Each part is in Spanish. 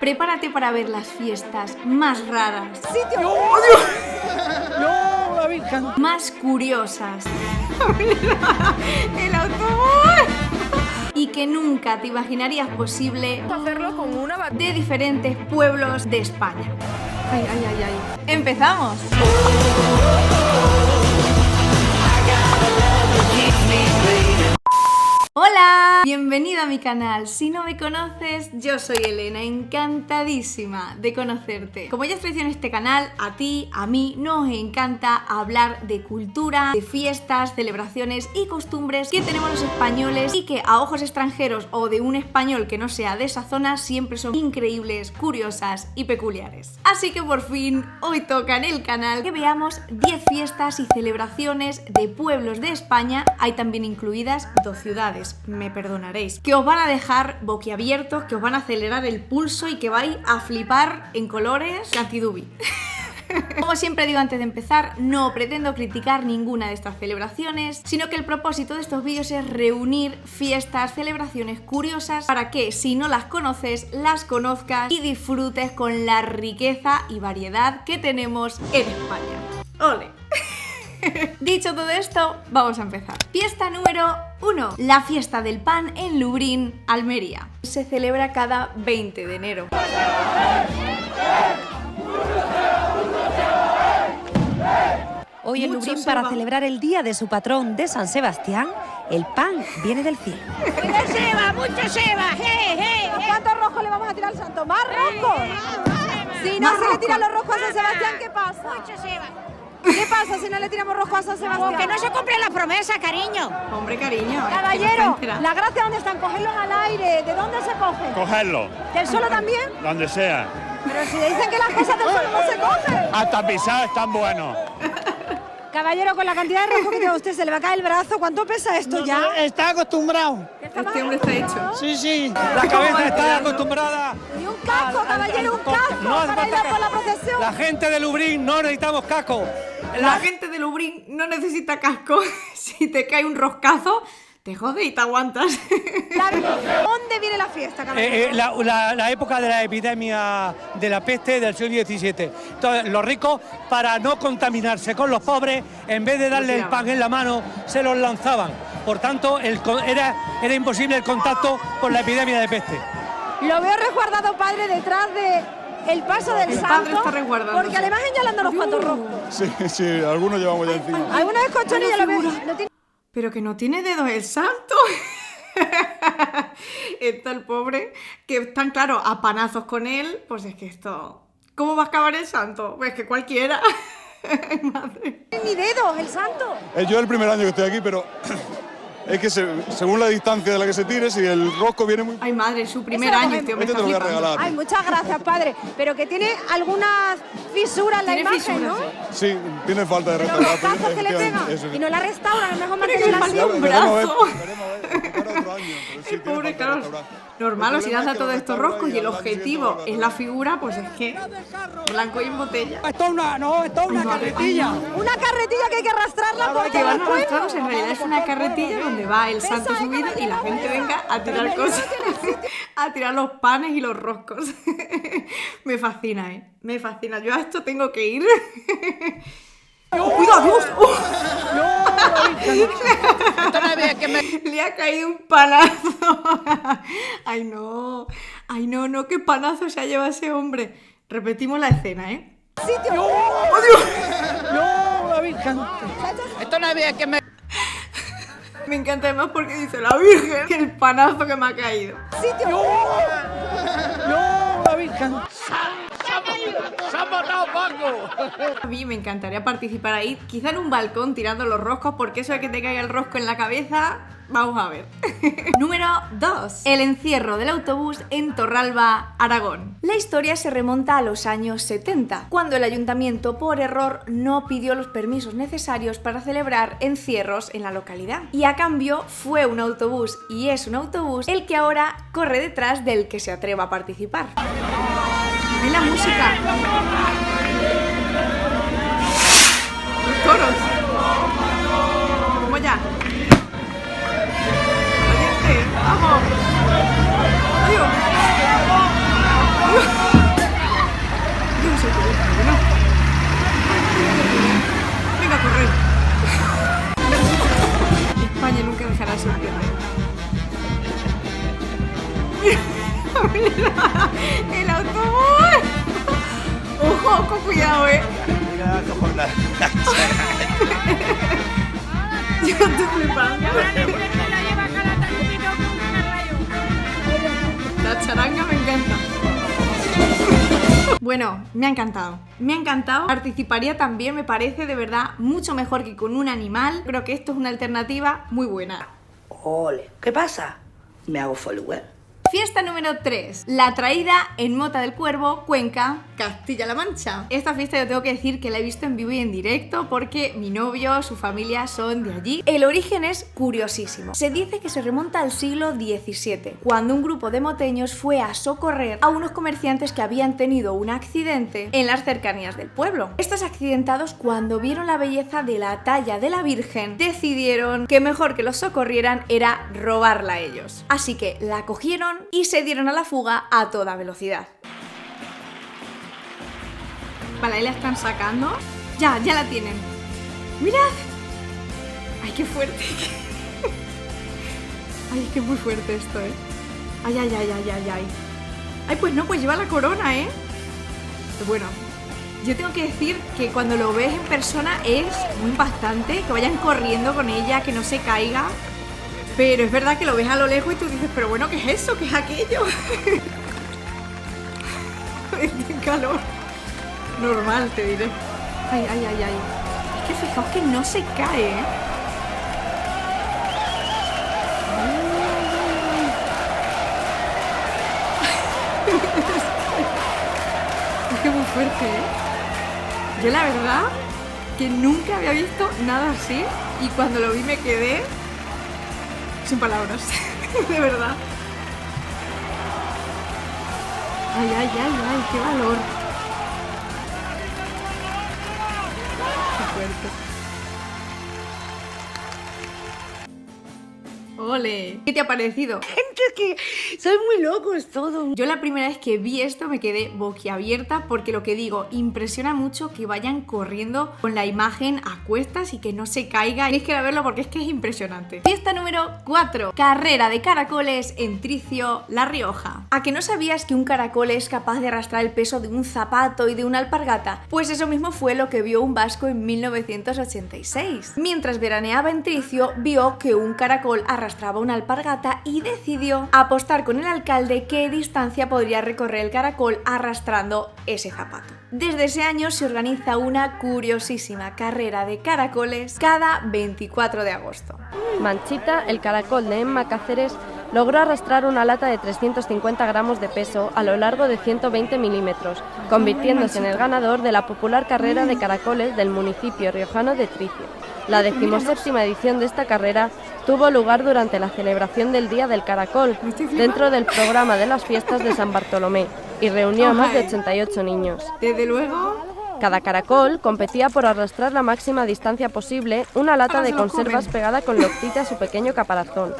Prepárate para ver las fiestas más raras, ¡Sitio! ¡Oh, Dios! ¡No, la Virgen! Más curiosas. ¡El autobús! Y que nunca te imaginarías posible Hacerlo con una de diferentes pueblos de España. ¡Ay, ay, ay, ay! ¡Empezamos! ¡Hola! Bienvenido a mi canal. Si no me conoces, yo soy Elena, encantadísima de conocerte. Como ya es tradición en este canal, a ti, a mí, nos encanta hablar de cultura, de fiestas, celebraciones y costumbres que tenemos los españoles y que a ojos extranjeros o de un español que no sea de esa zona siempre son increíbles, curiosas y peculiares. Así que por fin, hoy toca en el canal que veamos 10 fiestas y celebraciones de pueblos de España. Hay también incluidas 2 ciudades. Me perdonaréis, que os van a dejar boquiabiertos, que os van a acelerar el pulso y que vais a flipar en colores cantidubi. Como siempre digo antes de empezar, no pretendo criticar ninguna de estas celebraciones, sino que el propósito de estos vídeos es reunir fiestas, celebraciones curiosas para que, si no las conoces, las conozcas y disfrutes con la riqueza y variedad que tenemos en España. ¡Ole! Dicho todo esto, vamos a empezar. Fiesta número 1. La fiesta del pan en Lubriñ, Almería. Se celebra cada 20 de enero. Hoy en Lubriñ, para celebrar el día de su patrón de San Sebastián, el pan viene del cielo. ¡Mucha seba, mucha seba! ¿Cuántos roscos le vamos a tirar al santo? ¿Más roscos? Si no se le tiran los roscos a San Sebastián, ¿qué pasa? ¡Mucha seba! ¿Qué pasa si no le tiramos roscos a San Sebastián? Porque no se cumple la promesa, cariño. Hombre, cariño. Caballero, la gracia ¿dónde están? Cogerlos al aire. ¿De dónde se cogen? Cogerlo, ¿Del suelo también? donde sea. Pero si dicen que las cosas del suelo no se cogen. Hasta pisar están buenos. Caballero, con la cantidad de roscos que tiene usted, se le va a caer el brazo. ¿Cuánto pesa esto ya? Está acostumbrado. Este hombre está hecho. Sí, sí. La cabeza está acostumbrada. Y un casco, caballero, un casco. No hace para ir falta a por la casco. procesión. La gente de Lubriñ no necesitamos casco. La gente de Lubriñ no necesita casco. Si te cae un roscazo, te jode y te aguantas. ¿Dónde viene la fiesta, caballero? La época de la epidemia de la peste del siglo XVII. Entonces, los ricos, para no contaminarse con los pobres, en vez de darle el pan en la mano, se los lanzaban. Por tanto, era imposible el contacto por la epidemia de peste. Lo veo resguardado, padre, detrás de el paso del El santo. padre está resguardándose. Porque además señalando los cuantos roscos. Sí, sí, algunos llevamos ya encima. Algunos escochones ya lo veo. figura. No tiene... Pero que no tiene dedos el santo. Está el pobre, que están, claro, a panazos con él. Pues es que esto... ¿Cómo va a acabar el santo? Pues que cualquiera. Madre. ni dedos, el santo. Yo es el primer año que estoy aquí, pero es que según la distancia de la que se tire, si el rosco viene muy... Ay, madre, su primer Eso lo año, cogemos. este hombre Este está te lo voy a flipando. regalar. Ay, muchas gracias, padre. Pero que tiene algunas fisuras en la Tiene imagen, fisuras, ¿no? sí. Sí, tiene falta de Pero restaurar. los tazos que le pegan. Y no la restauran, es mejor mantenerla le así. falta un Veremos a ver, brazo. veremos a ver, para otro año, pero sí, El tiene pobre, falta de claro. restaurar. Normal, El o si problema lanza es que todos lo estos restaura roscos y el al año siguiente objetivo lo va a es la figura, pues es que blanco y en botella. Esto es una carretilla. Una carretilla que hay que arrastrarla porque Que van no puedo. arrastrados, en realidad es una carretilla donde va el santo subido y la gente venga a tirar cosas, a tirar los panes y los roscos. Me fascina, me fascina. Yo a esto tengo que ir. ¡Cuidado, Dios! Esto no había que me... Le ha caído un panazo. Ay, no. Ay, no, no, qué panazo se ha llevado ese hombre. Repetimos la escena, Sitio. ¡Oh, Dios! No, la Virgen. Esto no había que me... Me encanta además porque dice la Virgen que el panazo que me ha caído. Sitio. No, la Virgen. A mí me encantaría participar ahí, quizá en un balcón tirando los roscos, porque eso de que te caiga el rosco en la cabeza, vamos a ver. Número 2. El encierro del autobús en Torralba, Aragón. La historia se remonta a los años 70, cuando el ayuntamiento por error no pidió los permisos necesarios para celebrar encierros en la localidad. Y a cambio fue un autobús, y es un autobús, el que ahora corre detrás del que se atreva a participar. ¡Ve la música! Los toros. Vamos ya. Valiente, vamos. Adiós. Yo no sé qué es, pero no. Venga a correr. España nunca dejará su perder. Mira, el autobús. Ojo, con cuidado, Yo estoy flipando. La charanga me encanta. Bueno, me ha encantado. Me ha encantado. Participaría también, me parece de verdad mucho mejor que con un animal. Creo que esto es una alternativa muy buena. Ole, ¿qué pasa? Me hago follower. Fiesta número 3. La traída en Mota del Cuervo, Cuenca, Castilla-La Mancha. Esta fiesta yo tengo que decir que la he visto en vivo y en directo porque mi novio, su familia son de allí. El origen es curiosísimo. Se dice que se remonta al siglo XVII, cuando un grupo de moteños fue a socorrer a unos comerciantes que habían tenido un accidente en las cercanías del pueblo. Estos accidentados, cuando vieron la belleza de la talla de la Virgen, decidieron que mejor que los socorrieran era robarla a ellos. Así que la cogieron y se dieron a la fuga a toda velocidad. Vale, ahí la están sacando. Ya la tienen. ¡Mirad! ¡Ay, qué fuerte! Ay, es que es muy fuerte esto, Ay. Ay, pues no, pues lleva la corona, Bueno, yo tengo que decir que cuando lo ves en persona es muy impactante, que vayan corriendo con ella, que no se caiga. Pero es verdad que lo ves a lo lejos y tú dices, pero bueno, ¿qué es eso? ¿Qué es aquello? Este calor. Normal, te diré. Ay. Es que fijaos que no se cae, Es que es muy fuerte, Yo la verdad que nunca había visto nada así y cuando lo vi me quedé sin palabras, de verdad. Ay, qué valor. Qué fuerte. ¡Ole! ¿Qué te ha parecido? Gente, es que soy muy locos todos. Yo la primera vez que vi esto me quedé boquiabierta porque lo que digo, impresiona mucho que vayan corriendo con la imagen a cuestas y que no se caiga. Tenéis que ir a verlo porque es que es impresionante. Fiesta número 4. Carrera de caracoles en Tricio, La Rioja. ¿A que no sabías que un caracol es capaz de arrastrar el peso de un zapato y de una alpargata? Pues eso mismo fue lo que vio un vasco en 1986. Mientras veraneaba en Tricio, vio que un caracol arrastraba una alpargata y decidió apostar con el alcalde qué distancia podría recorrer el caracol arrastrando ese zapato. Desde ese año se organiza una curiosísima carrera de caracoles cada 24 de agosto. Manchita, el caracol de Emma Cáceres, logró arrastrar una lata de 350 gramos de peso a lo largo de 120 milímetros, convirtiéndose en el ganador de la popular carrera de caracoles del municipio riojano de Tricio. La 17ª edición de esta carrera tuvo lugar durante la celebración del Día del Caracol, dentro del programa de las fiestas de San Bartolomé, y reunió a más de 88 niños. Desde luego. Cada caracol competía por arrastrar la máxima distancia posible una lata de conservas pegada con loctite a su pequeño caparazón.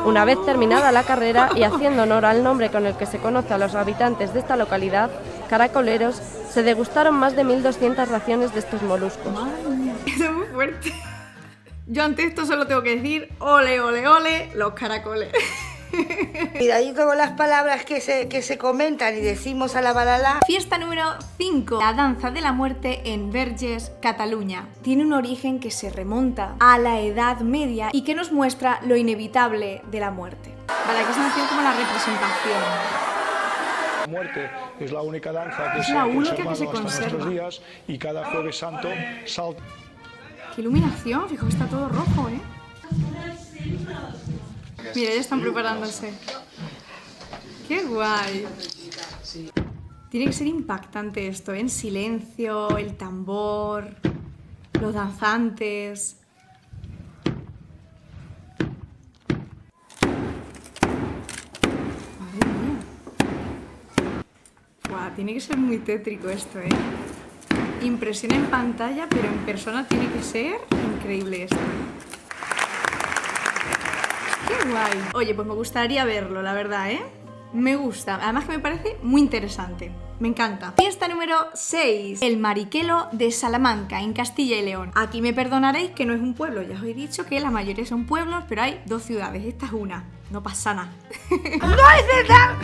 Una vez terminada la carrera y haciendo honor al nombre con el que se conoce a los habitantes de esta localidad, caracoleros, se degustaron más de 1.200 raciones de estos moluscos. Madre mía, eso es muy fuerte. Yo ante esto solo tengo que decir, ole, ole, ole, los caracoles. Cuidadito con las palabras que se comentan y decimos a la balala. Fiesta número 5. La danza de la muerte en Verges, Cataluña. Tiene un origen que se remonta a la Edad Media y que nos muestra lo inevitable de la muerte. Vale, aquí se nos hace como la representación. La muerte es la única danza que es se la ha única que conservado se hasta conserva. nuestros días y cada Jueves Santo salta. ¡Qué iluminación! Fijaos, está todo rojo, Mira, ya están preparándose. ¡Qué guay! Tiene que ser impactante esto, En silencio, el tambor, los danzantes. Madre mía. Guau, tiene que ser muy tétrico esto, Impresión en pantalla, pero en persona tiene que ser increíble esto. ¡Qué guay! Oye, pues me gustaría verlo, la verdad, Me gusta, además que me parece muy interesante. Me encanta. Fiesta número 6. El Mariquelo de Salamanca, en Castilla y León. Aquí me perdonaréis que no es un pueblo. Ya os he dicho que la mayoría son pueblos, pero hay 2 ciudades. Esta es una. No pasa nada. ¡No es verdad!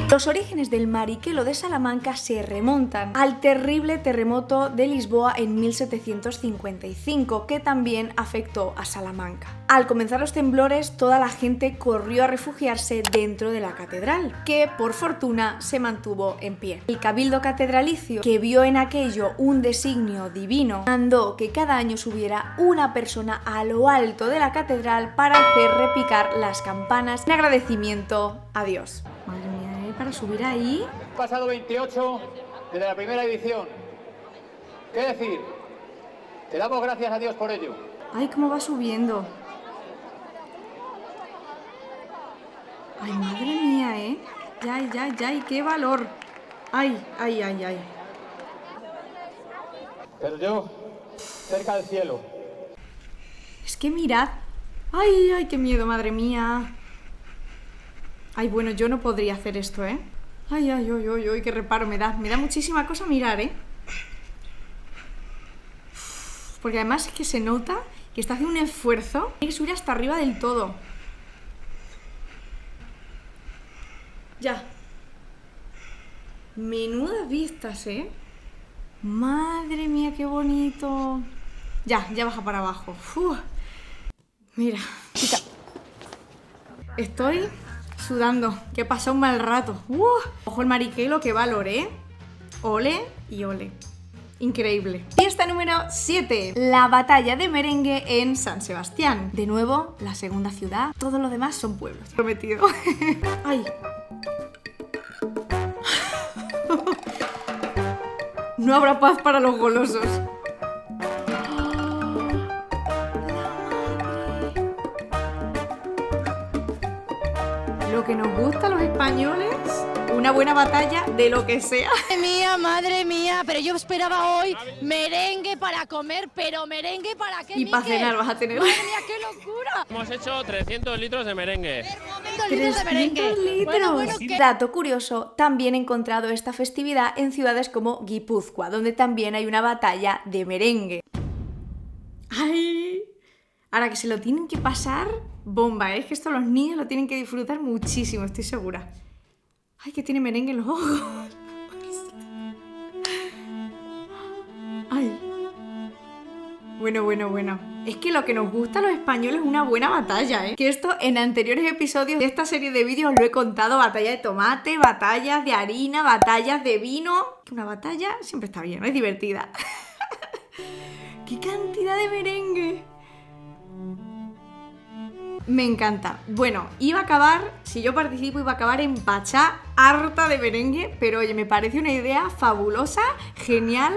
Los orígenes del Mariquelo de Salamanca se remontan al terrible terremoto de Lisboa en 1755, que también afectó a Salamanca. Al comenzar los temblores, toda la gente corrió a refugiarse dentro de la catedral, que por fortuna se mantuvo en pie. El cabildo catedralicio, que vio en aquello un designio divino, mandó que cada año subiera una persona a lo alto de la catedral para hacer repicar las campanas en agradecimiento a Dios. Madre mía, para subir ahí. Pasado 28 desde la primera edición. ¿Qué decir? Te damos gracias a Dios por ello. Ay, cómo va subiendo. Ay, madre mía, Ya, qué valor. Ay. Pero yo, cerca del cielo. Es que mirad. Ay, qué miedo, madre mía. Ay, bueno, yo no podría hacer esto, ¿eh? Ay, qué reparo me da. Me da muchísima cosa mirar, ¿eh? Porque además es que se nota que está haciendo un esfuerzo. Tiene que subir hasta arriba del todo. Ya. Menudas vistas, ¿eh? Madre mía, qué bonito. Ya baja para abajo. Uf. Mira, chica. Estoy sudando, que he pasado un mal rato. Ojo el Mariquelo, qué valor, ¿eh? Ole y ole. Increíble. Fiesta número 7. La batalla de merengue en San Sebastián. De nuevo, la segunda ciudad. Todo lo demás son pueblos. Prometido. Ay. No habrá paz para los golosos. Lo que nos gusta a los españoles, una buena batalla de lo que sea. Madre mía, pero yo esperaba hoy merengue para comer, pero merengue para qué, Y para Miquel? cenar vas a tener. Madre mía, qué locura. Hemos hecho 300 litros de merengue. 300 litros. Bueno, ¿qué? Dato curioso, también he encontrado esta festividad en ciudades como Guipúzcoa, donde también hay una batalla de merengue. ¡Ay! Ahora que se lo tienen que pasar, bomba, ¿eh? Es que esto los niños lo tienen que disfrutar muchísimo, estoy segura. ¡Ay, que tiene merengue en los ojos! ¡Ay! Bueno. Es que lo que nos gusta a los españoles es una buena batalla, ¿eh? Que esto en anteriores episodios de esta serie de vídeos lo he contado. Batalla de tomate, batallas de harina, batallas de vino. Que una batalla siempre está bien, ¿no? Es divertida. ¡Qué cantidad de merengue! Me encanta. Bueno, iba a acabar, si yo participo, iba a acabar empachada, harta de merengue, pero oye, me parece una idea fabulosa, genial.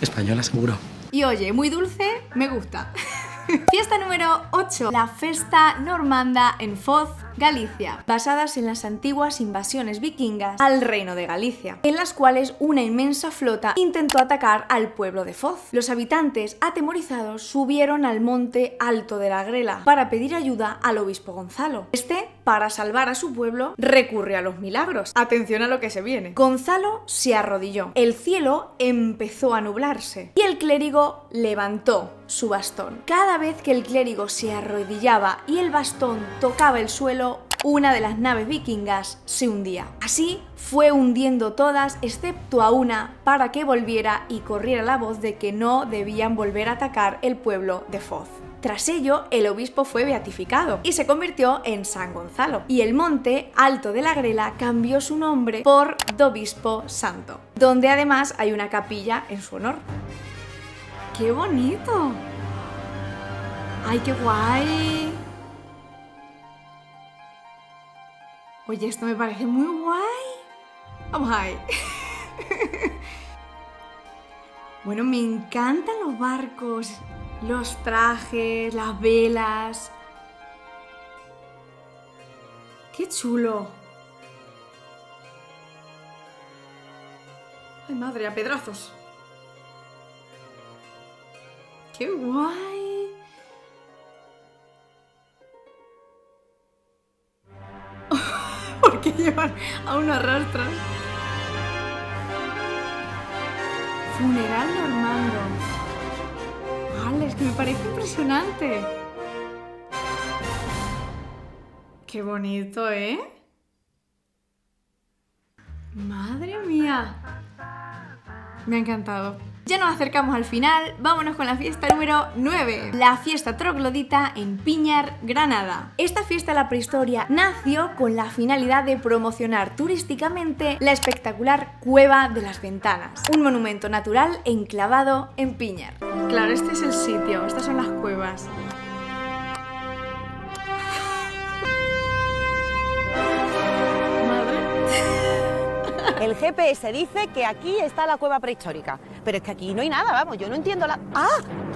Española seguro. Y oye, muy dulce, me gusta. Fiesta número 8. La Festa Normanda en Foz, Galicia, basadas en las antiguas invasiones vikingas al reino de Galicia, en las cuales una inmensa flota intentó atacar al pueblo de Foz. Los habitantes, atemorizados, subieron al monte Alto de la Grela para pedir ayuda al obispo Gonzalo. Este, para salvar a su pueblo, recurre a los milagros. Atención a lo que se viene. Gonzalo se arrodilló, el cielo empezó a nublarse y el clérigo levantó su bastón. Cada vez que el clérigo se arrodillaba y el bastón tocaba el suelo, una de las naves vikingas se hundía. Así fue hundiendo todas excepto a una para que volviera y corriera la voz de que no debían volver a atacar el pueblo de Foz. Tras ello, el obispo fue beatificado y se convirtió en San Gonzalo, y el monte Alto de la Grela cambió su nombre por Dobispo Santo, donde además hay una capilla en su honor. ¡Qué bonito! ¡Ay, qué guay! Oye, esto me parece muy guay. Vamos ahí. Bueno, me encantan los barcos, los trajes, las velas. ¡Qué chulo! ¡Ay, madre, a pedrazos! ¡Qué guay! ¿Por que llevan a uno arrastran. Funeral normando. Vale, es que me parece impresionante. Qué bonito, ¿eh? Madre mía. Me ha encantado. Ya nos acercamos al final, vámonos con la fiesta número 9, la fiesta troglodita en Piñar, Granada. Esta fiesta de la prehistoria nació con la finalidad de promocionar turísticamente la espectacular Cueva de las Ventanas, un monumento natural enclavado en Piñar. Claro, este es el sitio, estas son las cuevas. El GPS dice que aquí está la cueva prehistórica, pero es que aquí no hay nada, vamos, yo no entiendo la... ¡Ah!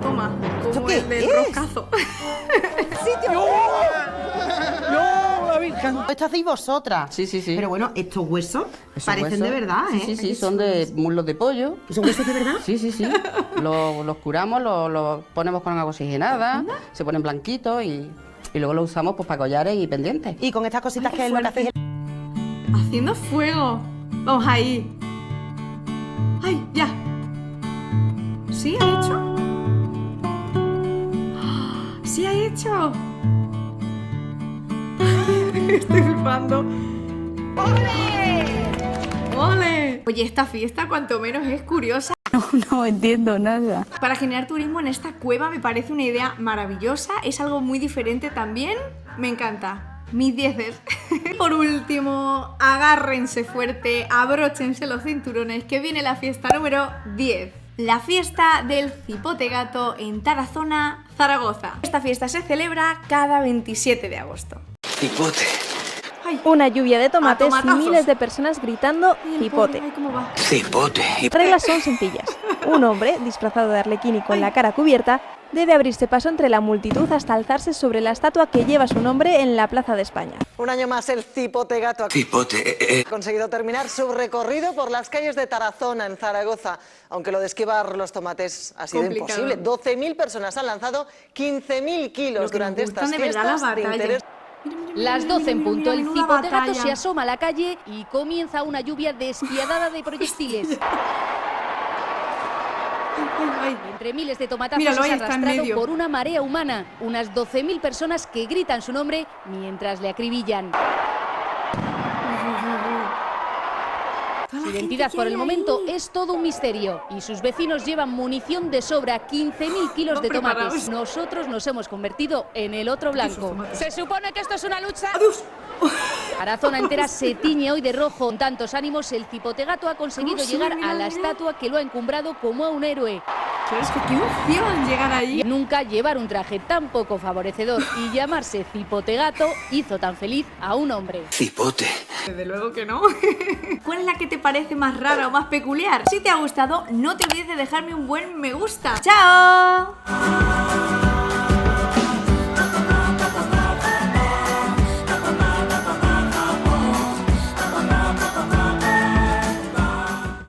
Toma, como qué el del es? roscazo. ¡Sitio! ¡No, la Virgen! Esto hacéis vosotras. Sí, sí, sí. Pero bueno, estos huesos Esos parecen huesos, de verdad, ¿eh? Sí, sí, sí, son de muslos de pollo. ¿Son huesos de verdad? Sí, sí, sí. Los curamos, los ponemos con agua oxigenada, se ponen blanquitos y luego los usamos pues para collares y pendientes. Y con estas cositas que es lo que hacéis... Haciendo fuego. Vamos ahí. ¡Ay, ya! ¿Sí ha hecho? ¡Ah! ¡Sí ha hecho! Estoy flipando. ¡Ole! ¡Ole! Oye, esta fiesta cuanto menos es curiosa. No entiendo nada. Para generar turismo en esta cueva me parece una idea maravillosa. Es algo muy diferente también. Me encanta. Mis 10. Por último, agárrense fuerte, abróchense los cinturones, que viene la fiesta número 10. La fiesta del cipote gato en Tarazona, Zaragoza. Esta fiesta se celebra cada 27 de agosto. Cipote. Una lluvia de tomates y tomatazos. miles de personas gritando cipote. Ay, ¿cómo va? Cipote. Las reglas son sencillas. Un hombre, disfrazado de arlequín y con la cara cubierta, debe abrirse paso entre la multitud hasta alzarse sobre la estatua que lleva su nombre en la Plaza de España. Un año más el cipote gato Cipote. ha conseguido terminar su recorrido por las calles de Tarazona, en Zaragoza, aunque lo de esquivar los tomates ha sido Complicado. imposible. 12.000 personas han lanzado 15.000 kilos durante estas de verdad las fiestas de batallas. interés. Las 12 en punto, el menuda cipote gato batalla. se asoma a la calle y comienza una lluvia despiadada de proyectiles. Entre miles de tomatazos Míralo, es ahí está en arrastrado medio. por una marea humana. Unas 12.000 personas que gritan su nombre mientras le acribillan. Su identidad por el momento es todo un misterio y sus vecinos llevan munición de sobra, 15.000 kilos de tomates. preparados. Nosotros nos hemos convertido en el otro blanco. Se supone que esto es una lucha. Tarazona entera se tiñe hoy de rojo. Con tantos ánimos, el cipote gato ha conseguido ¿Cómo llegar sube? Mira, a la mira. estatua que lo ha encumbrado como a un héroe. Pero es que qué emoción llegar allí. Nunca llevar un traje tan poco favorecedor y llamarse cipote gato hizo tan feliz a un hombre. Cipote. Desde luego que no. ¿Cuál es la que te parece más rara o más peculiar? Si te ha gustado, no te olvides de dejarme un buen me gusta. ¡Chao!